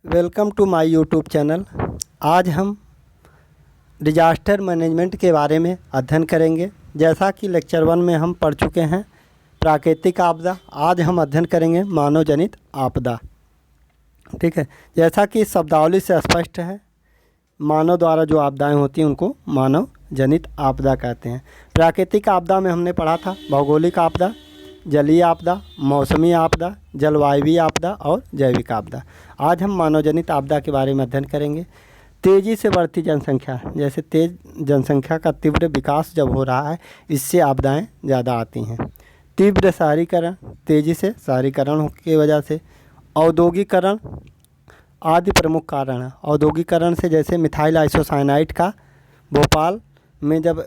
Welcome to my YouTube channel. आज हम disaster management के बारे में अध्ययन करेंगे। जैसा कि लेक्चर 1 में हम पढ़ चुके हैं प्राकृतिक आपदा, आज हम अध्ययन करेंगे मानव जनित आपदा। ठीक है, जैसा कि शब्दावली से स्पष्ट है, मानव द्वारा जो आपदाएं होती हैं उनको मानव जनित आपदा कहते हैं। प्राकृतिक आपदा में हमने पढ़ा था भौगोलिक आपदा, जलीय आपदा, मौसमी आपदा, जलवायवीय आपदा और जैविक आपदा। आज हम मानव जनित आपदा के बारे में अध्ययन करेंगे। तेज़ी से बढ़ती जनसंख्या, जैसे तेज जनसंख्या का तीव्र विकास जब हो रहा है, इससे आपदाएं ज़्यादा आती हैं। तीव्र शहरीकरण, तेज़ी से शहरीकरण की वजह से। औद्योगिकरण आदि प्रमुख कारण हैं। औद्योगिकरण से जैसे मिथाइल आइसोसाइनाइड का भोपाल में जब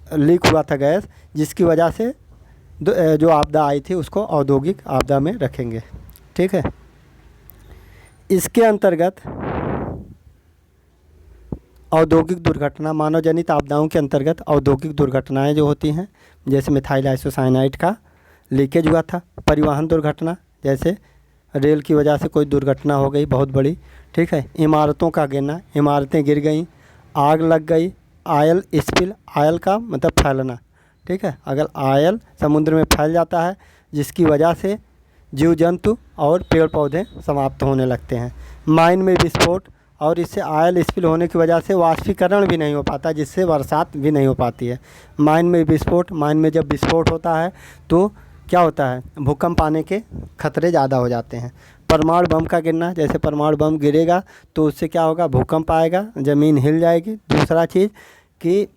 लीक हुआ था गैस, जिसकी वजह से जो आपदा आई थी उसको औद्योगिक आपदा में रखेंगे। ठीक है, इसके अंतर्गत औद्योगिक दुर्घटना, मानव जनित आपदाओं के अंतर्गत औद्योगिक दुर्घटनाएं जो होती हैं, जैसे मिथाइल आइसोसाइनाइड का लीकेज हुआ था। परिवहन दुर्घटना, जैसे रेल की वजह से कोई दुर्घटना हो गई बहुत बड़ी। ठीक है, इमारतों का गिरना, इमारतें गिर गई, आग लग गई। ऑयल स्पिल, ऑयल का मतलब फैलना। ठीक है, अगर ऑयल समुद्र में फैल जाता है जिसकी वजह से जीव जंतु और पेड़ पौधे समाप्त होने लगते हैं। माइन में विस्फोट, और इससे ऑयल स्पिल होने की वजह से वाष्पीकरण भी नहीं हो पाता, जिससे बरसात भी नहीं हो पाती है। माइन में विस्फोट, माइन में जब विस्फोट होता है तो क्या होता है, भूकंप आने के खतरे ज़्यादा हो जाते हैं। परमाणु बम का गिरना, जैसे परमाणु बम गिरेगा तो उससे क्या होगा, भूकंप आएगा, ज़मीन हिल जाएगी। दूसरा चीज़ कि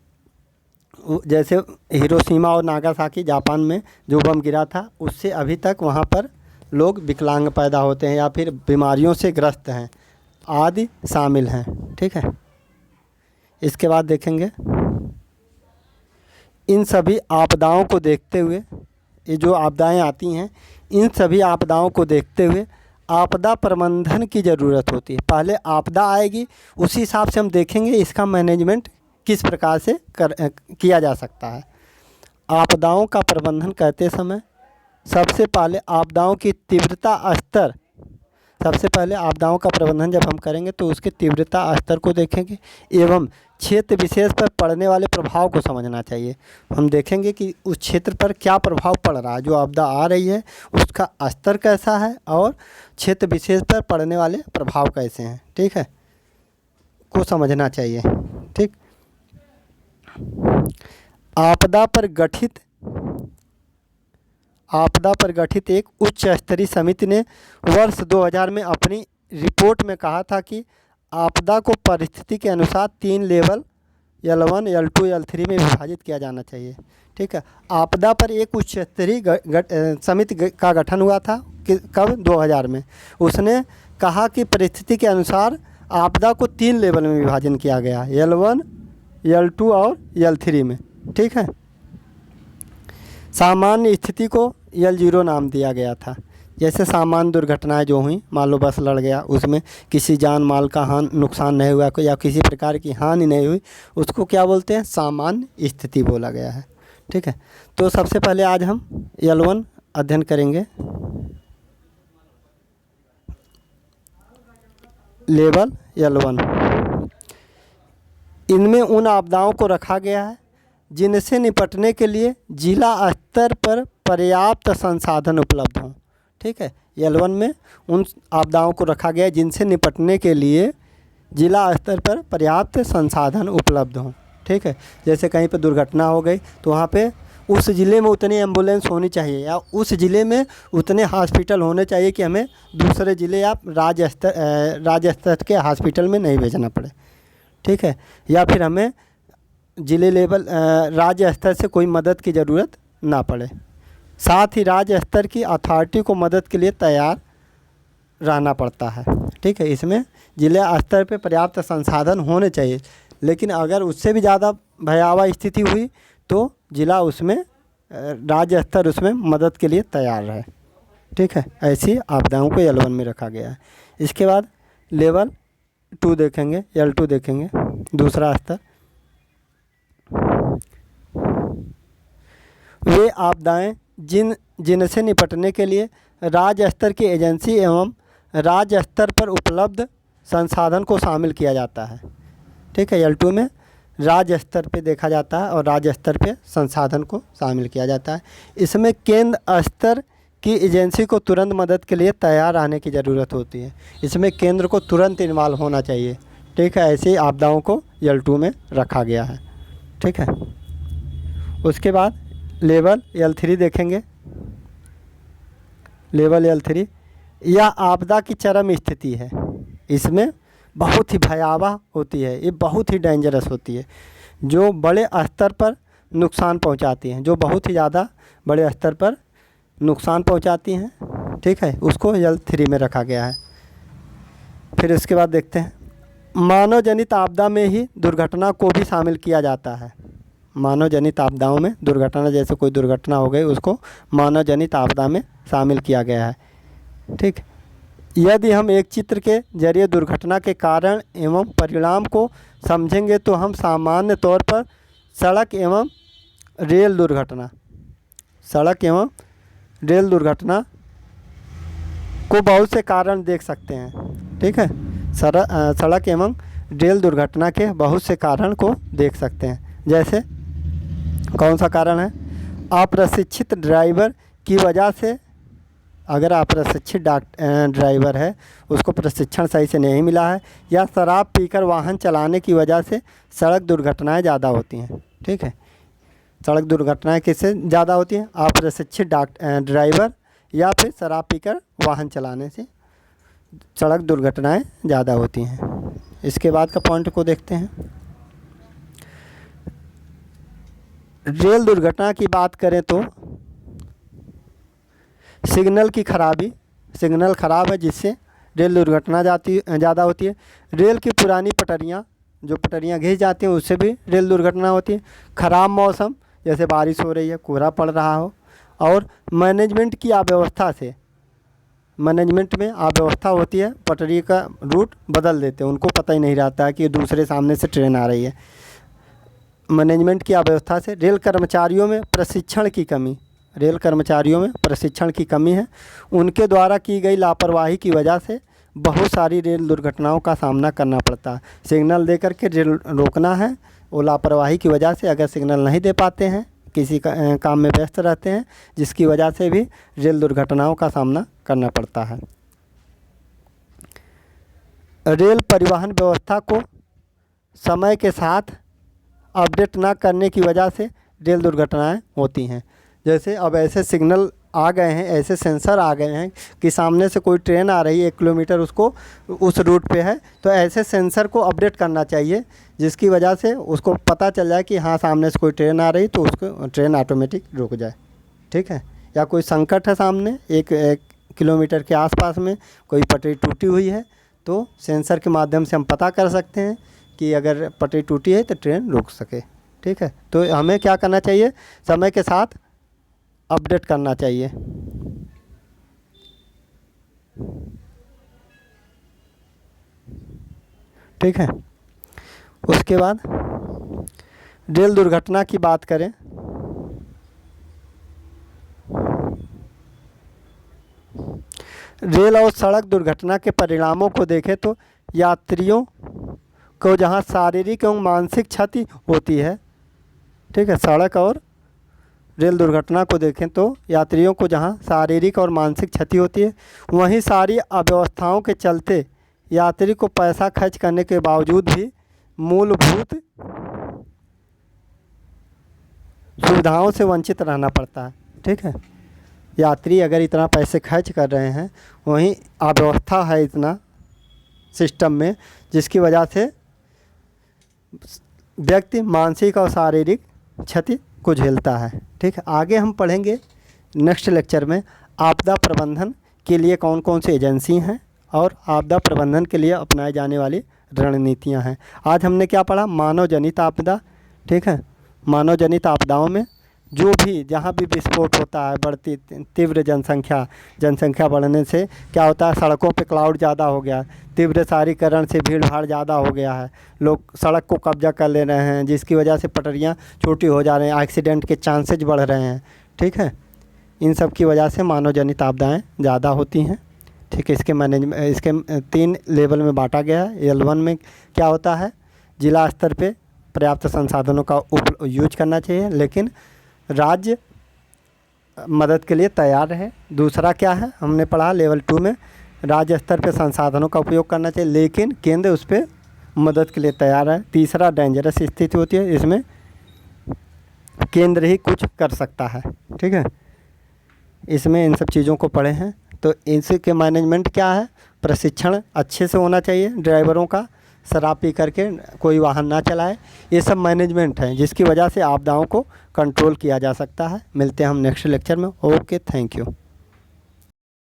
जैसे हिरोशिमा और नागासाकी जापान में जो बम गिरा था, उससे अभी तक वहाँ पर लोग विकलांग पैदा होते हैं या फिर बीमारियों से ग्रस्त हैं आदि शामिल हैं। ठीक है, इसके बाद देखेंगे इन सभी आपदाओं को देखते हुए, ये जो आपदाएं आती हैं, इन सभी आपदाओं को देखते हुए आपदा प्रबंधन की ज़रूरत होती है। पहले आपदा आएगी, उसी हिसाब से हम देखेंगे इसका मैनेजमेंट किस प्रकार से किया जा सकता है। आपदाओं का प्रबंधन करते समय सबसे पहले आपदाओं की तीव्रता स्तर, सबसे पहले आपदाओं का प्रबंधन जब हम करेंगे तो उसके तीव्रता स्तर को देखेंगे एवं क्षेत्र विशेष पर पड़ने वाले प्रभाव को समझना चाहिए। हम देखेंगे कि उस क्षेत्र पर क्या प्रभाव पड़ रहा है, जो आपदा आ रही है उसका स्तर कैसा है और क्षेत्र विशेष पर पड़ने वाले प्रभाव कैसे हैं। ठीक है, को समझना चाहिए। ठीक, आपदा पर गठित एक उच्च स्तरीय समिति ने वर्ष 2000 में अपनी रिपोर्ट में कहा था कि आपदा को परिस्थिति के अनुसार 3 लेवल L1, L2, L3 में विभाजित किया जाना चाहिए। ठीक है, आपदा पर एक उच्च स्तरीय समिति का गठन हुआ था कि कब, 2000 में। उसने कहा कि परिस्थिति के अनुसार आपदा को 3 लेवल में विभाजन किया गया, L1, L2 और L3 में। ठीक है, सामान्य स्थिति को L0 नाम दिया गया था। जैसे सामान्य दुर्घटनाएं जो हुई, मान लो बस लड़ गया, उसमें किसी जान माल का नुकसान नहीं हुआ या किसी प्रकार की हानि नहीं हुई, उसको क्या बोलते हैं, सामान्य स्थिति बोला गया है। ठीक है, तो सबसे पहले आज हम L1 अध्ययन करेंगे। लेवल L1, इनमें उन आपदाओं को रखा गया है जिनसे निपटने के लिए जिला स्तर पर पर्याप्त संसाधन उपलब्ध हों। ठीक है, L1 में उन आपदाओं को रखा गया है जिनसे निपटने के लिए जिला स्तर पर पर्याप्त संसाधन उपलब्ध हों। ठीक है, जैसे कहीं पर दुर्घटना हो गई तो वहाँ पे उस ज़िले में उतनी एम्बुलेंस होनी चाहिए या उस ज़िले में उतने हॉस्पिटल होने चाहिए कि हमें दूसरे ज़िले या राज्य स्तर के हॉस्पिटल में नहीं भेजना पड़े। ठीक है, या फिर हमें ज़िले लेवल राज्य स्तर से कोई मदद की ज़रूरत ना पड़े। साथ ही राज्य स्तर की अथॉरिटी को मदद के लिए तैयार रहना पड़ता है। ठीक है, इसमें ज़िले स्तर पे पर्याप्त संसाधन होने चाहिए, लेकिन अगर उससे भी ज़्यादा भयावह स्थिति हुई तो जिला उसमें, राज्य स्तर उसमें मदद के लिए तैयार रहे। ठीक है, ऐसी आपदाओं को L1 में रखा गया है। इसके बाद लेवल 2 देखेंगे, L2 देखेंगे, दूसरा स्तर। वे आपदाएं जिनसे निपटने के लिए राज्य स्तर की एजेंसी एवं राज्य स्तर पर उपलब्ध संसाधन को शामिल किया जाता है। ठीक है, L2 में राज्य स्तर पे देखा जाता है और राज्य स्तर पे संसाधन को शामिल किया जाता है। इसमें केंद्र स्तर की एजेंसी को तुरंत मदद के लिए तैयार रहने की ज़रूरत होती है। इसमें केंद्र को तुरंत इन्वॉल्व होना चाहिए। ठीक है, ऐसी आपदाओं को L2 में रखा गया है। ठीक है, उसके बाद लेवल L3 देखेंगे। लेवल L3 यह आपदा की चरम स्थिति है। इसमें बहुत ही भयावह होती है, ये बहुत ही डेंजरस होती है, जो बड़े स्तर पर नुकसान पहुंचाती हैं, जो बहुत ही ज़्यादा बड़े स्तर पर नुकसान पहुंचाती हैं। ठीक है, उसको L3 में रखा गया है। फिर इसके बाद देखते हैं मानव जनित आपदा में ही दुर्घटना को भी शामिल किया जाता है। मानव जनित आपदाओं में दुर्घटना, जैसे कोई दुर्घटना हो गई, उसको मानव जनित आपदा में शामिल किया गया है। ठीक, यदि हम एक चित्र के जरिए दुर्घटना के कारण एवं परिणाम को समझेंगे तो हम सामान्य तौर पर सड़क एवं रेल दुर्घटना को बहुत से कारण देख सकते हैं। ठीक है, सड़क एवं रेल दुर्घटना के बहुत से कारण को देख सकते हैं। जैसे कौन सा कारण है? अप्रशिक्षित ड्राइवर की वजह से, अगर अप्रशिक्षित ड्राइवर है, उसको प्रशिक्षण सही से नहीं मिला है, या शराब पीकर वाहन चलाने की वजह से सड़क दुर्घटनाएं ज़्यादा होती हैं। ठीक है, सड़क दुर्घटनाएं किससे ज़्यादा होती हैं? अप्रशिक्षित ड्राइवर या फिर शराब पीकर वाहन चलाने से सड़क दुर्घटनाएं ज़्यादा होती हैं। इसके बाद का पॉइंट को देखते हैं। रेल दुर्घटना की बात करें तो सिग्नल की खराबी, सिग्नल ख़राब है जिससे रेल दुर्घटना ज़्यादा होती है। रेल की पुरानी पटरियाँ, जो पटरियाँ घिस जाती हैं, उससे भी रेल दुर्घटना होती है। ख़राब मौसम, जैसे बारिश हो रही है, कोहरा पड़ रहा हो, और मैनेजमेंट की अव्यवस्था से, मैनेजमेंट में अव्यवस्था होती है, पटरी का रूट बदल देते हैं, उनको पता ही नहीं रहता है कि दूसरे सामने से ट्रेन आ रही है। मैनेजमेंट की अव्यवस्था से रेल कर्मचारियों में प्रशिक्षण की कमी, रेल कर्मचारियों में प्रशिक्षण की कमी है। उनके द्वारा की गई लापरवाही की वजह से बहुत सारी रेल दुर्घटनाओं का सामना करना पड़ता है। सिग्नल दे करके रेल रोकना है, वो लापरवाही की वजह से अगर सिग्नल नहीं दे पाते हैं, किसी काम में व्यस्त रहते हैं, जिसकी वजह से भी रेल दुर्घटनाओं का सामना करना पड़ता है। रेल परिवहन व्यवस्था को समय के साथ अपडेट ना करने की वजह से रेल दुर्घटनाएं होती हैं। जैसे अब ऐसे सिग्नल आ गए हैं, ऐसे सेंसर आ गए हैं कि सामने से कोई ट्रेन आ रही है 1 किलोमीटर उसको उस रूट पे है, तो ऐसे सेंसर को अपडेट करना चाहिए, जिसकी वजह से उसको पता चल जाए कि हाँ सामने से कोई ट्रेन आ रही, तो उसको ट्रेन ऑटोमेटिक रुक जाए। ठीक है, या कोई संकट है सामने 1 किलोमीटर के आसपास में, कोई पटरी टूटी हुई है, तो सेंसर के माध्यम से हम पता कर सकते हैं कि अगर पटरी टूटी है तो ट्रेन रुक सके। ठीक है, तो हमें क्या करना चाहिए? समय के साथ अपडेट करना चाहिए। ठीक है, उसके बाद रेल दुर्घटना की बात करें, रेल और सड़क दुर्घटना के परिणामों को देखें तो यात्रियों को जहां शारीरिक एवं मानसिक क्षति होती है, ठीक है, सड़क और रेल दुर्घटना को देखें तो यात्रियों को जहां शारीरिक और मानसिक क्षति होती है, वहीं सारी अव्यवस्थाओं के चलते यात्री को पैसा खर्च करने के बावजूद भी मूलभूत सुविधाओं से वंचित रहना पड़ता है। ठीक है, यात्री अगर इतना पैसे खर्च कर रहे हैं, वहीं अव्यवस्था है इतना सिस्टम में, जिसकी वजह से व्यक्ति मानसिक और शारीरिक क्षति को झेलता है। ठीक है, आगे हम पढ़ेंगे नेक्स्ट लेक्चर में आपदा प्रबंधन के लिए कौन कौन सी एजेंसी हैं और आपदा प्रबंधन के लिए अपनाई जाने वाली रणनीतियां हैं। आज हमने क्या पढ़ा? मानव जनित आपदा। ठीक है, मानव जनित आपदाओं में जो भी जहाँ भी विस्फोट होता है, बढ़ती तीव्र जनसंख्या बढ़ने से क्या होता है? सड़कों पे क्राउड ज़्यादा हो गया, तीव्र शहरीकरण से भीड़ भाड़ ज़्यादा हो गया है, लोग सड़क को कब्जा कर ले रहे हैं, जिसकी वजह से पटरियाँ छोटी हो जा रही हैं, एक्सीडेंट के चांसेज बढ़ रहे हैं। ठीक है, इन सब की वजह से मानव जनित आपदाएँ ज़्यादा होती हैं। ठीक है। इसके मैनेजमेंट, इसके 3 लेवल में बांटा गया है। L1 में क्या होता है, जिला स्तर पे पर्याप्त संसाधनों का यूज करना चाहिए, लेकिन राज्य मदद के लिए तैयार है। दूसरा क्या है, हमने पढ़ा लेवल 2 में राज्य स्तर पे संसाधनों का उपयोग करना चाहिए, लेकिन केंद्र उस पर मदद के लिए तैयार है। तीसरा डेंजरस स्थिति होती है, इसमें केंद्र ही कुछ कर सकता है। ठीक है, इसमें इन सब चीज़ों को पढ़े हैं। तो इसके मैनेजमेंट क्या है, प्रशिक्षण अच्छे से होना चाहिए ड्राइवरों का, शराब पी करके कोई वाहन ना चलाए। ये सब मैनेजमेंट है जिसकी वजह से आपदाओं को कंट्रोल किया जा सकता है। मिलते हैं हम नेक्स्ट लेक्चर में। Okay, thank you.